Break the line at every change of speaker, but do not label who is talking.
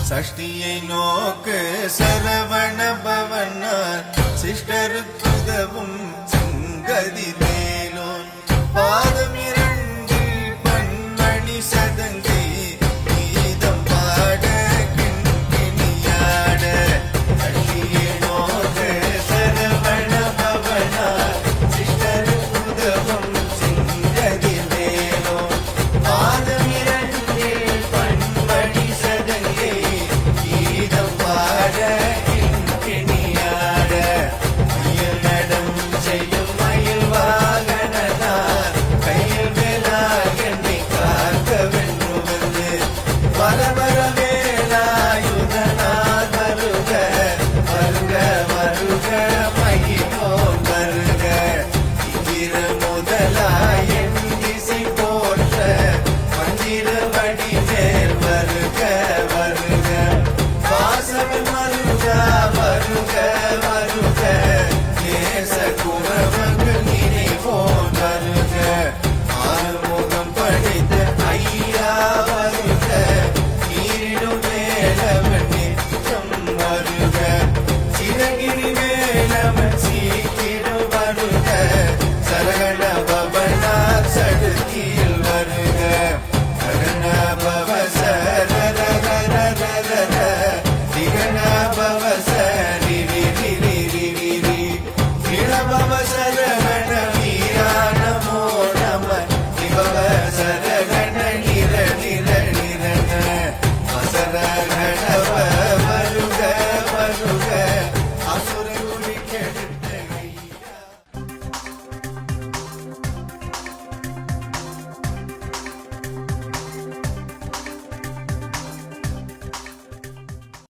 சஷ்டியை நோக்கு சரவண பவனார் சிஷ்டருக்குதவும் செங்கதி மேலோன் பாதம் இரண்டில் பன்மணி சதங்கை கீதம் பாட கிண்கிணியாட சஷ்டியை நோக்கு சரவண பவனார் சிஷ்டருக்குதவும் செங்கதி மேலோன் பாதம் இரண்டில் பன்மணி சதங்கை கீதம் பாட கிண்கிணியாட மயில் நடம் செய்யும் மயில் வாகனனார் கையில் வேலாக என்னை காக்க வென்றுவது பலவர வேலாயுதனார் வருக வருக வருக மகிழோன் வருக இங்கிர முதலாய் என் திசை போற்ற மந்திர வடிவேல் வருக வருக வாசவன் மருகா வருக வருக நேச குரவங்கள் நினைவோன் வருக ஆறுமுகம் படைத்த ஐயா வருக நீரிடும் வேலவன் நிற்கும் வருக சிறகிரி வேலவன் சீக்கிரம் வருக சரகண பவனார் சடுதியில் வருக சரண பவ சரரரரரரர திகண பவ சரிரி ரிரி ரிரி ரி விணபவ சரகண வீரா நமோ நம விபவ சரகண நிர நிர நிரண வசரகண